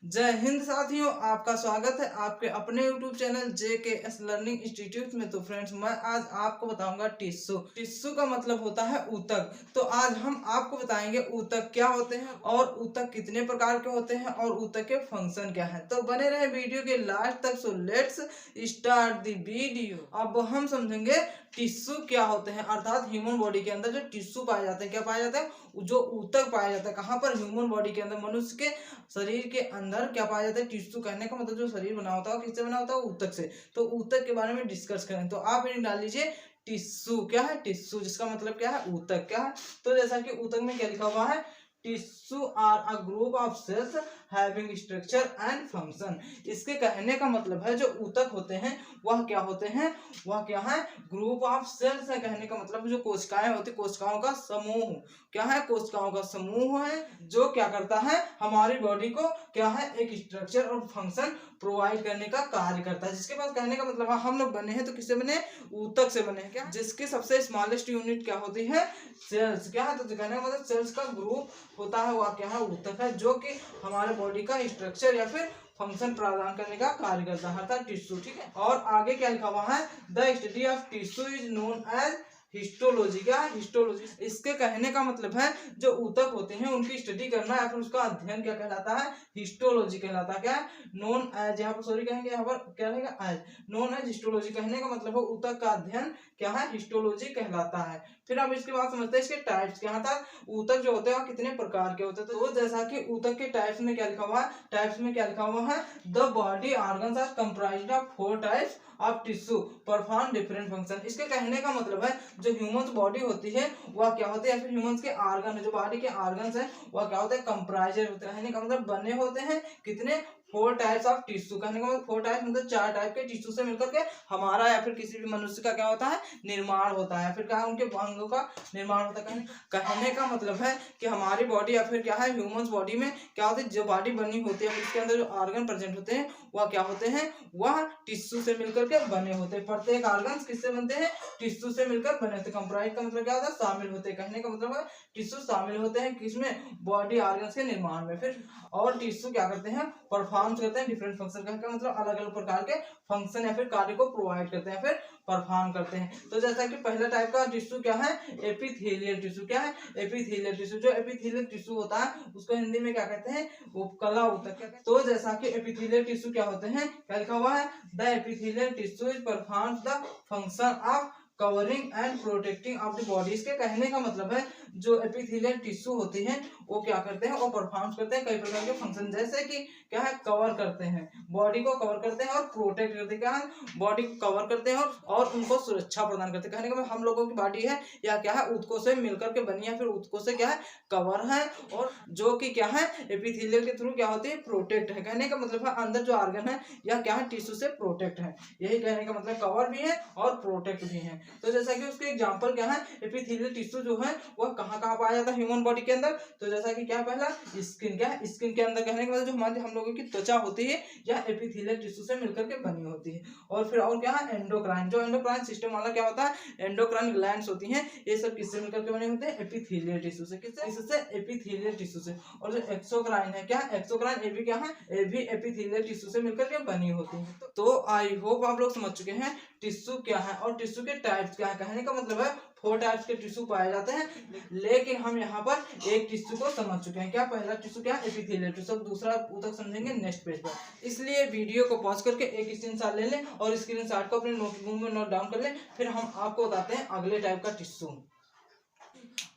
जय हिंद साथियों, आपका स्वागत है आपके अपने YouTube channel JKS learning institute में। तो फ्रेंड्स, मैं आज आपको बताऊंगा टिश्यू। टिश्यू का मतलब होता है ऊतक। तो आज हम आपको बताएंगे ऊतक क्या होते हैं और ऊतक कितने प्रकार के होते हैं और ऊतक के फंक्शन क्या है। तो बने रहे वीडियो के लास्ट तक। So let's start the video. अब हम समझेंगे टिश्यू क्या होते हैं, अर्थात ह्यूमन बॉडी के अंदर जो टिश्यू पाए जाते हैं, क्या पाया जाता है, जो ऊतक पाया जाता है। कहाँ पर? ह्यूमन बॉडी के अंदर, मनुष्य के शरीर के अंदर क्या पाया जाता है? टिश्यू। कहने का मतलब जो शरीर बना होता है किससे बना होता है? ऊतक से। तो ऊतक के बारे में डिस्कस करें तो आप ये डाल लीजिए टिश्यू। क्या है? टिश्यू, जिसका मतलब क्या है? ऊतक। क्या है? तो जैसा कि ऊतक में क्या लिखा हुआ है, tissue are a group of cells having structure and function. इसके कहने का मतलब है जो ऊतक होते हैं वह क्या होते हैं? वह क्या है? ग्रुप ऑफ सेल्स है। कहने का मतलब जो कोशिकाएं होती, कोशिकाओं का समूह। क्या है? कोशिकाओं का समूह है जो क्या करता है, हमारी बॉडी को क्या है, एक स्ट्रक्चर और फंक्शन प्रोवाइड करने का कार्य करता है। जिसके पास कहने का मतलब हम लोग बने हैं तो किससे बने? ऊतक से बने हैं। क्या? जिसकी सबसे स्मॉलेस्ट यूनिट क्या होती है? सेल्स। क्या है? तो कहने का मतलब सेल्स का ग्रुप होता है वह क्या है? ऊतक है, जो कि हमारे बॉडी का स्ट्रक्चर या फिर फंक्शन प्रदान करने का कार्य करता है, अर्थात टिश्यू। ठीक है। और आगे क्या लिखा हुआ है, the study of tissue is known as histology. क्या है? हिस्टोलॉजी। इसके कहने का मतलब है जो ऊतक होते हैं उनकी स्टडी करना या फिर उसका अध्ययन क्या कहलाता है? हिस्टोलॉजी कहलाता है। क्या है? नोन एज, यहाँ पर सॉरी कहेंगे, यहाँ पर क्या रहेगा? एज। नोन एज हिस्टोलॉजी कहने का मतलब है ऊतक का अध्ययन क्या है? हिस्टोलॉजी कहलाता है। फिर अब इसके बाद समझते हैं इसके टाइप्स क्या था। ऊतक जो होते हैं वो कितने प्रकार के होते हैं। तो जैसा कि ऊतक के टाइप्स में क्या लिखा हुआ है, टाइप्स में क्या लिखा हुआ है, the body organs are comprised of 4 types of tissue perform different function. इसके कहने का मतलब है जो ह्यूमंस बॉडी होती है वह क्या होती है, या फिर ह्यूमंस के ऑर्गन है, जो बॉडी के ऑर्गन्स है वह क्या होते हैं? कंप्राइज्ड होते हैं। कहने का मतलब बने होते हैं कितने? 4 टाइप्स ऑफ टिश्यू। कहने का मतलब 4 टाइप मतलब 4 टाइप के टिश्यू से मिलकर के हमारा या फिर किसी भी मनुष्य का क्या होता है? निर्माण होता है, फिर क्या उनके अंगों का निर्माण होता है। कहने का मतलब है कि हमारी बॉडी या फिर क्या है, ह्यूमंस बॉडी में क्या होती है, जो बॉडी बनी होती है उसके अंदर जो ऑर्गन प्रेजेंट होते हैं वह क्या होते हैं? वह टिश्यू से मिलकर के बने होते हैं। प्रत्येक ऑर्गन किससे बनते हैं? टिश्यू से मिलकर बने होते हैं। कंप्राइज का मतलब क्या होता है? शामिल होते हैं। कहने का मतलब है टिश्यू शामिल होते हैं किसमें? बॉडी ऑर्गन्स के निर्माण में। फिर और टिश्यू क्या करते हैं? परफॉर्म करते हैं डिफरेंट फंक्शन। कहने का मतलब अलग अलग प्रकार के फंक्शन या फिर कार्य को प्रोवाइड करते हैं, फिर परफॉर्म करते हैं। तो जैसा कि पहला टाइप का टिश्यू क्या है, एपिथेलियल टिश्यू। क्या है? Epithelial tissue. जो एपिथेलियल टिश्यू होता है उसको हिंदी में क्या कहते हैं? उपकला ऊतक। तो जैसा कि एपिथेलियल टिश्यू क्या होते हैं, क्या लिखा हुआ है, the epithelial tissue is performs the function of covering and protecting of the body. इसके कहने का मतलब है जो एपिथेलियल टिश्यू होती हैं वो क्या करते हैं? वो परफॉर्म करते हैं कई प्रकार के फंक्शन, जैसे कि क्या है, कवर करते हैं, बॉडी को कवर करते हैं और प्रोटेक्ट करते हैं। क्या है? बॉडी को कवर करते हैं और उनको सुरक्षा प्रदान करते हैं। कहने का मतलब हम लोगों की बॉडी है या क्या है, ऊतकों से मिलकर के बनी है, फिर ऊतकों से क्या है, कवर है, और जो कि क्या है, एपिथेलियल के थ्रू क्या होती है, प्रोटेक्ट है। कहने का मतलब है अंदर जो ऑर्गन है या क्या है, टिश्यू से प्रोटेक्ट है। यही कहने का मतलब कवर भी है और प्रोटेक्ट भी है। तो जैसा कि उसके एग्जांपल क्या है, एपिथेलियल टिश्यू जो है वह कहाँ कहाँ पाया जाता है ह्यूमन बॉडी के अंदर। तो जैसा कि क्या है, पहला स्किन। क्या है? स्किन के अंदर कहने का मतलब जो हमारे हम लोगों की त्वचा होती है यह एपिथेलियल टिश्यू से मिलकर के बनी होती है। और फिर और क्या है, एंडोक्राइन। जो एंडोक्राइन सिस्टम वाला क्या होता है, एंडोक्राइन ग्लैंड्स होती हैं, ये सब किससे मिलकर के बने होते हैं? एपिथेलियल टिश्यू से। किससे? इससे एपिथेलियल टिश्यू से। और जो एक्सोक्राइन है, क्या है, एक्सोक्राइन, ये भी क्या है, ये भी एपिथेलियल टिश्यू से मिलकर के बनी होती है। तो आई होप आप लोग समझ चुके हैं टिश्यू क्या है और टिश्यू के टाइप्स क्या है। कहने का मतलब है 4 टाइप्स के टिश्यू पाए जाते हैं, लेकिन हम यहाँ पर एक टिश्यू को समझ चुके हैं। क्या? पहला टिश्यू क्या है, एपिथेलियल टिश्यू। दूसरा ऊतक समझेंगे नेक्स्ट पेज पर। इसलिए वीडियो को पॉज करके एक स्क्रीनशॉट ले लें और स्क्रीनशॉट को अपने नोटबुक में नोट डाउन कर लें। फिर हम आपको बताते हैं अगले टाइप का टिश्यू।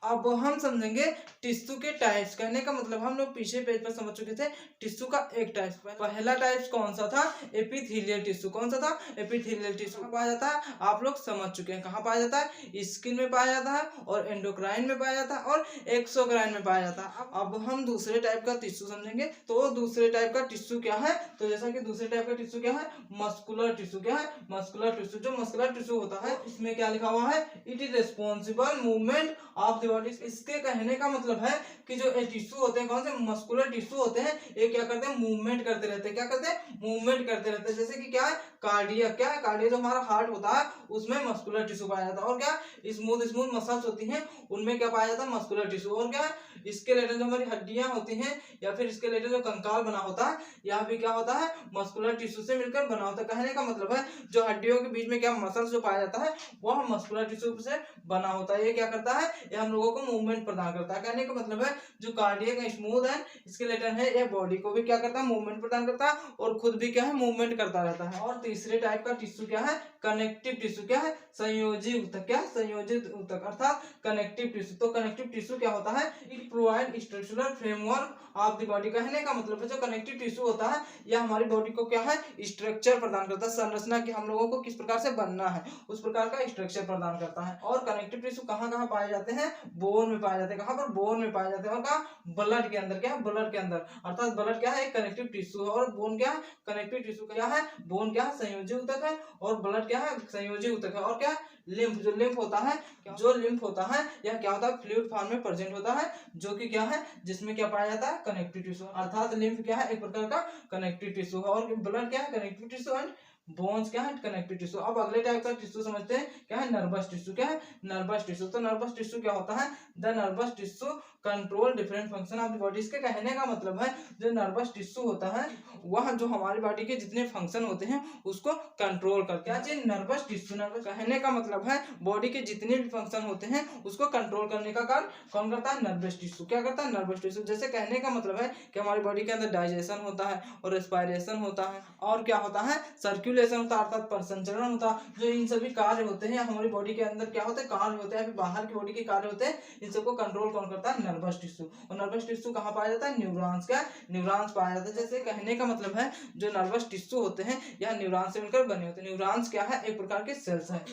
अब हम समझेंगे टिश्यू के टाइप्स। कहने का मतलब हम लोग पीछे पेज पर समझ चुके थे टिश्यू का एक टाइप। पहला टाइप कौन सा था? Epithelial tissue. कौन सा था? Epithelial tissue. पाया जाता है, आप लोग समझ चुके हैं कहाँ पाया जाता है, स्किन में पाया जाता है और एंडोक्राइन में पाया जाता है और एक्सोक्राइन में पाया जाता है। अब हम दूसरे टाइप का टिश्यू समझेंगे। तो दूसरे टाइप का टिश्यू क्या है, तो जैसा कि दूसरे टाइप का टिश्यू क्या है, मस्कुलर टिश्यू। क्या है? Muscular tissue. जो मस्कुलर टिश्यू होता है इसमें क्या लिखा हुआ है, it is responsible movement of the body. इसके कहने का मतलब है कि जो टिश्यू होते हैं, कौन से मस्कुलर टिश्यू होते हैं, ये क्या करते हैं, मूवमेंट करते रहते हैं। क्या करते हैं, मूवमेंट करते रहते हैं। जैसे कि क्या है, कार्डियक। क्या है, कार्डियक जो हमारा हार्ट होता है उसमें मस्कुलर टिश्यू पाया जाता है। और क्या, स्मूथ स्मूथ मसल्स होती हैं उनमें क्या पाया जाता है, मस्कुलर टिश्यू। और क्या, स्केलेटन जो हमारी हड्डियां होती हैं या फिर स्केलेटन जो कंकाल बना होता है, यहाँ भी क्या होता है, मस्कुलर टिश्यू से मिलकर बना होता है। कहने का मतलब है जो हड्डियों के बीच में क्या मसल्स जो पाया जाता है वह मस्कुलर टिश्यू से बना होता है। ये क्या करता है, ये हम लोगों को मूवमेंट प्रदान करता है। कहने का मतलब है जो कार्डियक स्मूथ एंड स्केलेटन है, ये बॉडी को भी क्या करता है, मूवमेंट प्रदान करता है और खुद भी क्या है, मूवमेंट करता रहता है। और तीसरे टाइप का टिश्यू क्या है, कनेक्टिव टिश्यू। क्या है, संयोजी ऊतक। क्या, संयोजित ऊतक अर्थात कनेक्टिव टिश्यू। तो कनेक्टिव टिश्यू क्या होता है, it provide structural framework of the body. कहने का मतलब है जो कनेक्टिव टिश्यू होता है यह हमारी बॉडी को क्या है, स्ट्रक्चर प्रदान करता है, संरचना की हम लोगों को किस प्रकार से बनना है उस प्रकार का स्ट्रक्चर प्रदान करता है। और कनेक्टिव टिश्यू कहाँ कहाँ पाए जाते हैं, बोन में पाए जाते हैं। कहाँ पर, बोन में पाए जाते हैं। और कहाँ, ब्लड के अंदर। क्या है, ब्लड के अंदर। अर्थात ब्लड क्या है, एक कनेक्टिव टिश्यू है और बोन क्या है, कनेक्टिव टिश्यू क्या है, बोन क्या है, संयोजी ऊतक है और ब्लड क्या है, संयोजी ऊतक है। और क्या, लिम्फ। जो लिम्फ होता है, जो लिम्फ होता है यह क्या होता है, फ्लूइड फॉर्म में प्रेजेंट होता है, जो कि क्या है, जिसमें क्या पाया जाता है, कनेक्टिव टिश्यू। अर्थात लिम्फ क्या है, एक प्रकार का कनेक्टिव टिश्यू है और ब्लड क्या है, कनेक्टिव टिश्यू एंड बोन्स क्या है, कनेक्टिव टिश्यू। अब अगले टाइप का टिश्यू समझते हैं, क्या है, नर्वस टिश्यू। क्या है, नर्वस टिश्यू। तो नर्वस टिश्यू क्या होता है, the nervous tissue control different function of the body. इसके कहने का मतलब है जो नर्वस टिश्यू होता है वह जो हमारी बॉडी के जितने फंक्शन होते हैं उसको कंट्रोल करता है। क्या चीज, नर्वस टिश्यू। नर्वस कहने का मतलब है बॉडी के जितने भी फंक्शन होते हैं उसको कंट्रोल करने का कार्य कौन करता है, नर्वस टिश्यू। क्या करता है, नर्वस टिश्यू। जैसे कहने का मतलब है कि हमारी बॉडी के अंदर डाइजेशन होता है और रेस्पिरेशन होता है और क्या होता है, सर्कुलेशन होता है अर्थात संचरण होता है। जो इन सभी कार्य होते हैं हमारी बॉडी के अंदर क्या होते हैं, कार्य होते हैं, बाहर की बॉडी के कार्य होते हैं, इन सबको कंट्रोल कौन करता है, नर्वस टिश्यू। और नर्वस टिश्यू कहाँ पाया जाता है, न्यूरॉन्स। क्या, न्यूरॉन्स पाया जाता है। जैसे कहने का मतलब है जो नर्वस टिश्यू होते हैं यह न्यूरॉन से मिलकर बने होते हैं। न्यूरॉन्स क्या है, एक प्रकार के सेल्स हैं।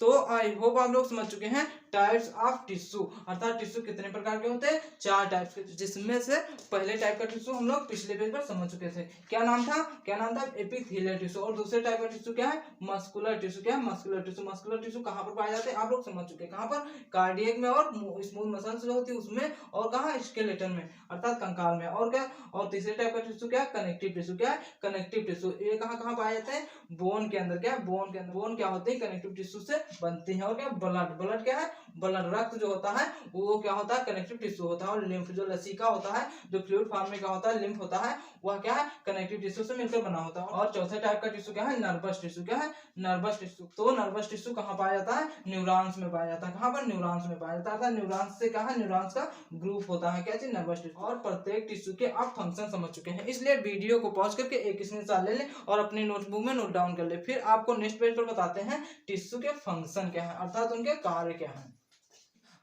तो आई होप आप लोग समझ चुके हैं टाइप्स ऑफ टिश्यू। अर्थात टिश्यू कितने प्रकार के होते हैं, 4 टाइप्स के, जिसमें से पहले टाइप का टिश्यू हम लोग पिछले पेज पर समझ चुके थे। क्या नाम था, एपिथेलियल टिश्यू। और दूसरे टाइप का टिश्यू क्या है, मस्कुलर टिश्यू। क्या है, मस्कुलर टिश्यू। मस्कुलर टिश्यू कहाँ पर पाए जाते हैं आप लोग समझ चुके हैं, कहाँ पर, कार्डियक में और स्मूथ मसल्स जो होती है उसमें, और कहाँ, स्केलेटन में अर्थात कंकाल में। और क्या, और तीसरे टाइप का टिश्यू क्या है, कनेक्टिव टिश्यू। क्या है, कनेक्टिव टिश्यू। ये कहाँ कहाँ पाए जाते हैं, बोन के अंदर। क्या, बोन के अंदर। बोन क्या होते हैं, कनेक्टिव टिश्यू से बनती है। और क्या, ब्लड। ब्लड क्या है, ब्लड, रक्त जो होता है वो क्या होता है, कनेक्टिव टिश्यू होता है। और लिम्फ जो लसीका होता है, जो फ्लूइड फॉर्म में क्या होता है, लिम्फ होता है, वह क्या है, कनेक्टिव टिश्यू से मिलकर बना होता है। और चौथे टाइप का टिश्यू क्या है, नर्वस टिश्यू। क्या है, नर्वस टिश्यू। तो नर्वस टिश्यू कहाँ पाया जाता है, न्यूरॉन्स में पाया जाता है। कहाँ पर, न्यूरॉन्स में पाया जाता है। न्यूरॉन्स से क्या है, न्यूरॉन्स का ग्रुप होता है। क्या चीज, नर्वस टिश्यू। और प्रत्येक टिश्यू के आप फंक्शन समझ चुके हैं, इसलिए वीडियो को पॉज करके एक स्क्रीनशॉट ले लें और अपनी नोटबुक में नोट डाउन कर ले। फिर आपको नेक्स्ट पेज पर बताते हैं टिश्यू के फंक्शन क्या है, अर्थात उनके कार्य क्या है।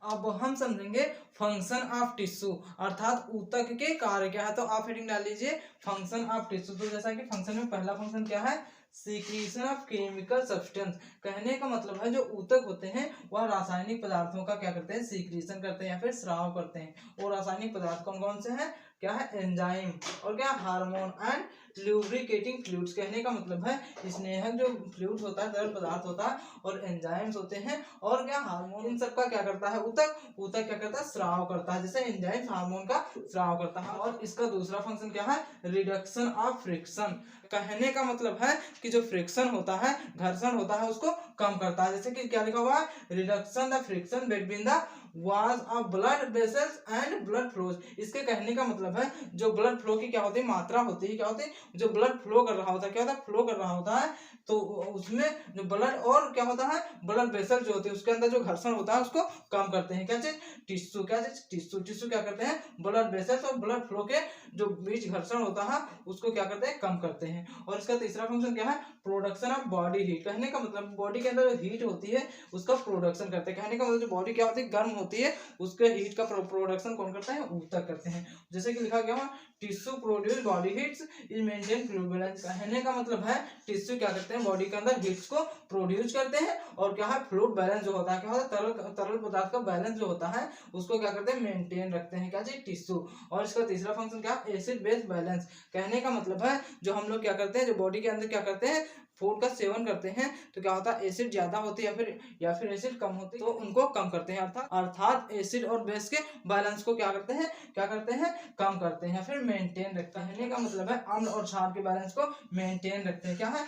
अब हम समझेंगे फंक्शन ऑफ टिश्यू अर्थात ऊतक के कार्य क्या है। तो आप हेडिंग डाल लीजिए फंक्शन ऑफ टिश्यू। तो जैसा कि फंक्शन में पहला फंक्शन क्या है, सीक्रेशन ऑफ केमिकल सब्सटेंस। कहने का मतलब है जो ऊतक होते हैं वह रासायनिक पदार्थों का क्या करते हैं, सीक्रेशन करते हैं या फिर स्राव करते हैं। और रासायनिक पदार्थ कौन कौन से हैं, क्या है, एंजाइम और क्या, हार्मोन एंड ल्यूब्रिकेटिंग फ्लूइड्स। कहने का मतलब है स्नेहक जो फ्लूइड होता है, तरल पदार्थ होता है, और एंजाइम्स होते हैं और क्या, हार्मोन। इन सब का क्या करता है ऊतक, ऊतक क्या करता है, स्राव करता है। जैसे एंजाइम हार्मोन का स्राव करता है। और इसका दूसरा फंक्शन क्या है, रिडक्शन ऑफ फ्रिक्शन। कहने का मतलब है कि जो फ्रिक्शन होता है, घर्षण होता है, उसको कम करता है। जैसे कि क्या लिखा हुआ है, reduction the friction between the walls of blood vessels and blood flows. इसके कहने का मतलब है जो ब्लड फ्लो की क्या होती है, मात्रा होती है, क्या होती है, जो ब्लड फ्लो कर रहा होता है, क्या होता है, फ्लो कर रहा होता है, तो उसमें जो ब्लड और क्या होता है, ब्लड वेसल जो होती है उसके अंदर जो घर्षण होता है उसको कम करते हैं। क्या चीज, टिश्यू। क्या चीज, टिश्यू। टिश्यू क्या करते हैं, ब्लड वेसल्स और ब्लड फ्लो के जो बीच घर्षण होता है उसको क्या करते हैं, कम करते हैं। और इसका तीसरा फंक्शन क्या है, प्रोडक्शन ऑफ बॉडी हीट। कहने का मतलब बॉडी के अंदर जो हीट होती है उसका प्रोडक्शन करते हैं। कहने का मतलब जो बॉडी क्या होती है, गर्म होती है, उसके हीट का प्रोडक्शन कौन करता है, ऊतक करते हैं। जैसे कि लिखा गया tissue produce body heats is maintain fluid balance. कहने का मतलब है टिश्यू क्या करते हैं, बॉडी के अंदर हीट्स को प्रोड्यूस करते हैं और क्या है, फ्लूइड बैलेंस जो होता है, क्या होता है, तरल पदार्थ का बैलेंस जो होता है उसको क्या करते हैं, मेंटेन रखते हैं, क्या चीज, टिश्यू। और इसका तीसरा फंक्शन क्या है, एसिड बेस बैलेंस। कहने का मतलब है जो हम लोग क्या करते हैं, जो बॉडी के अंदर क्या करते हैं, फूड का सेवन करते हैं तो क्या होता है, एसिड ज्यादा होती है या फिर एसिड कम होती है, तो उनको कम करते हैं, अर्थात एसिड और बेस के बैलेंस को क्या करते हैं, कम करते हैं, फिर मेंटेन रखते हैं। कहने का मतलब है अम्ल और क्षार के बैलेंस को मेंटेन रखते हैं, क्या है,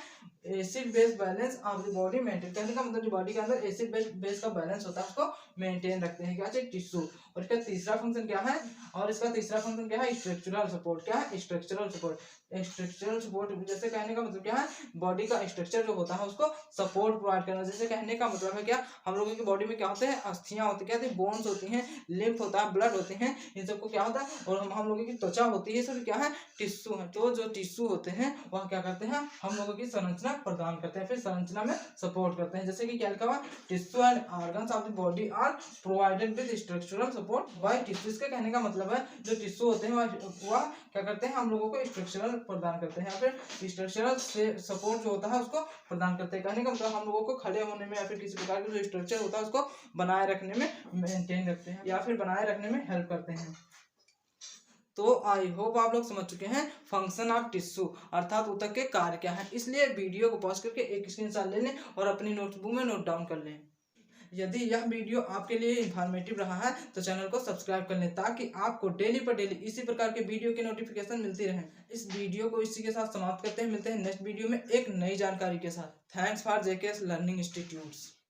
acid base balance of the body maintain. कहने का मतलब जो बॉडी के अंदर एसिड बेस का बैलेंस होता है उसको मेंटेन रखते हैं, क्या चाहिए, टिश्यू। और इसका तीसरा फंक्शन क्या है, स्ट्रक्चरल सपोर्ट। क्या है, स्ट्रक्चरल सपोर्ट। स्ट्रक्चरल सपोर्ट जैसे कहने का मतलब क्या है, बॉडी का स्ट्रक्चर जो होता है उसको सपोर्ट प्रोवाइड करना। जैसे कहने का मतलब है क्या, हम लोगों की बॉडी में क्या होते हैं, अस्थियां होती है, क्या बोन्स होती हैं, लिम्फ होता है, ब्लड होते हैं, इन सबको क्या होता है, और हम लोगों की त्वचा होती है, सब क्या है, टिश्यू है। तो जो टिश्यू होते हैं वह क्या करते हैं, हम लोगों की संरचना प्रदान करते हैं, फिर संरचना में सपोर्ट करते हैं। जैसे कि क्या लिखा हुआ, tissue and organs of the body are provided with structural support by tissue. इसका कहने का मतलब है जो टिश्यू होते हैं वह क्या करते हैं, हम लोगों को स्ट्रक्चरल प्रदान करते हैं, फिर स्ट्रक्चरल सपोर्ट जो होता है उसको प्रदान करते हैं। कहने का मतलब हम लोगों को खड़े होने में या फिर किसी प्रकार का जो स्ट्रक्चर होता है उसको बनाए रखने में, मेंटेन रखते हैं या फिर बनाए रखने में हेल्प करते हैं। तो आई होप आप लोग समझ चुके हैं फंक्शन ऑफ टिश्यू अर्थात ऊतक के कार्य क्या है। इसलिए वीडियो को पॉज करके एक स्क्रीनशॉट ले लें और अपनी नोटबुक में नोट डाउन कर लें। यदि यह वीडियो आपके लिए इंफॉर्मेटिव रहा है तो चैनल को सब्सक्राइब कर लें ताकि आपको डेली पर डेली इसी प्रकार के वीडियो की नोटिफिकेशन मिलती रहे। इस वीडियो को इसी के साथ समाप्त करते हैं, मिलते हैं नेक्स्ट वीडियो में एक नई जानकारी के साथ। Thanks for JKS learning institutes.